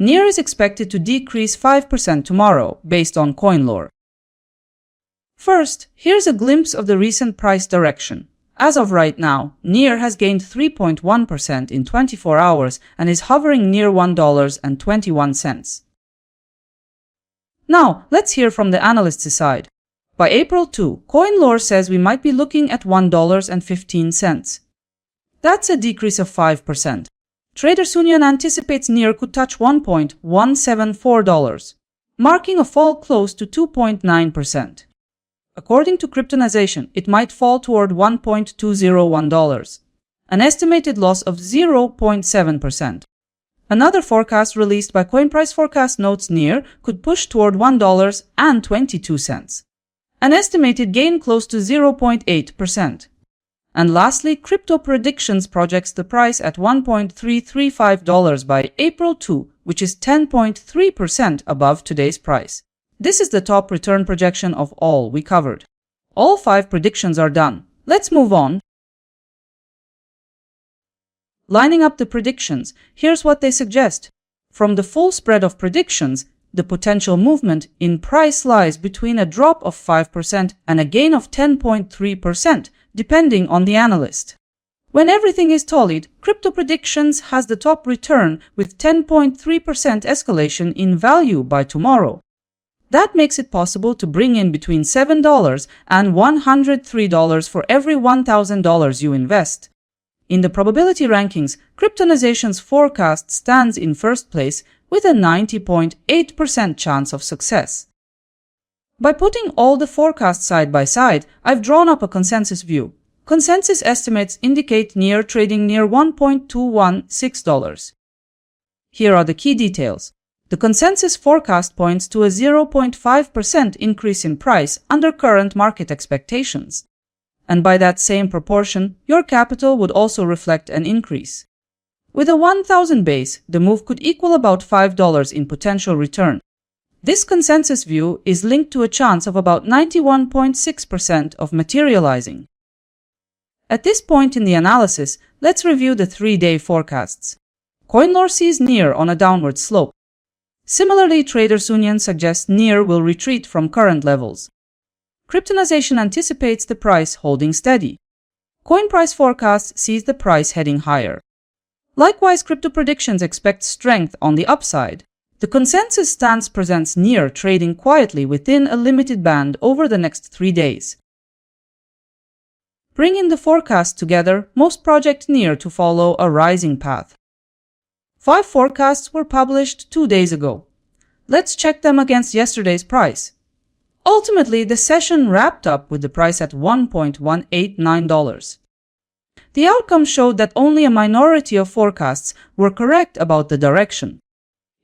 NEAR is expected to decrease 5% tomorrow, based on CoinLore. First, here's a glimpse of the recent price direction. As of right now, NEAR has gained 3.1% in 24 hours and is hovering near $1.21. Now, let's hear from the analysts' side. By April 2, CoinLore says we might be looking at $1.15. That's a decrease of 5%. Traders Union anticipates NEAR could touch $1.174, marking a fall close to 2.9%. According to Cryptonization, it might fall toward $1.201, an estimated loss of 0.7%. Another forecast released by CoinPrice Forecast notes NEAR could push toward $1.22, an estimated gain close to 0.8%. And lastly, Crypto Predictions projects the price at $1.335 by April 2, which is 10.3% above today's price. This is the top return projection of all we covered. All 5 predictions are done. Let's move on. Lining up the predictions, here's what they suggest. From the full spread of predictions, the potential movement in price lies between a drop of 5% and a gain of 10.3%, depending on the analyst. When everything is tallied, Crypto Predictions has the top return with 10.3% escalation in value by tomorrow. That makes it possible to bring in between $7 and $103 for every $1,000 you invest. In the probability rankings, Cryptonization's forecast stands in first place with a 90.8% chance of success. By putting all the forecasts side by side, I've drawn up a consensus view. Consensus estimates indicate NEAR trading near $1.216. Here are the key details. The consensus forecast points to a 0.5% increase in price under current market expectations. And by that same proportion, your capital would also reflect an increase. With a 1,000 base, the move could equal about $5 in potential return. This consensus view is linked to a chance of about 91.6% of materializing. At this point in the analysis, let's review the 3-day forecasts. CoinLore sees NEAR on a downward slope. Similarly, Traders Union suggests NEAR will retreat from current levels. Cryptonization anticipates the price holding steady. CoinPrice Forecast sees the price heading higher. Likewise, Crypto Predictions expect strength on the upside. The consensus stance presents NEAR trading quietly within a limited band over the next 3 days. Bringing the forecast together, most project NEAR to follow a rising path. 5 forecasts were published 2 days ago. Let's check them against yesterday's price. Ultimately, the session wrapped up with the price at $1.189. The outcome showed that only a minority of forecasts were correct about the direction.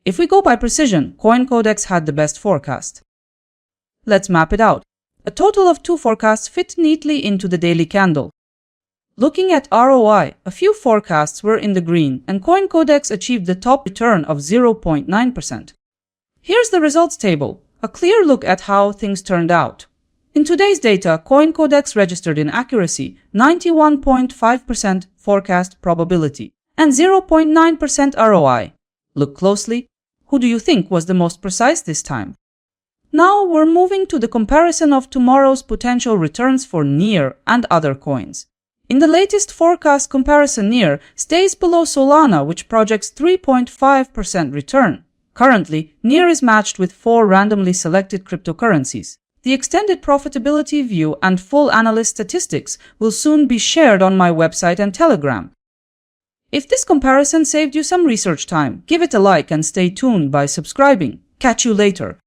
If we go by precision, CoinCodex had the best forecast. Let's map it out. A total of 2 forecasts fit neatly into the daily candle. Looking at ROI, a few forecasts were in the green, and CoinCodex achieved the top return of 0.9%. Here's the results table, a clear look at how things turned out. In today's data, CoinCodex registered in accuracy 91.5% forecast probability and 0.9% ROI. Look closely. Who do you think was the most precise this time? Now we're moving to the comparison of tomorrow's potential returns for NEAR and other coins. In the latest forecast comparison, NEAR stays below Solana, which projects 3.5% return. Currently, NEAR is matched with 4 randomly selected cryptocurrencies. The extended profitability view and full analyst statistics will soon be shared on my website and Telegram. If this comparison saved you some research time, give it a like and stay tuned by subscribing. Catch you later.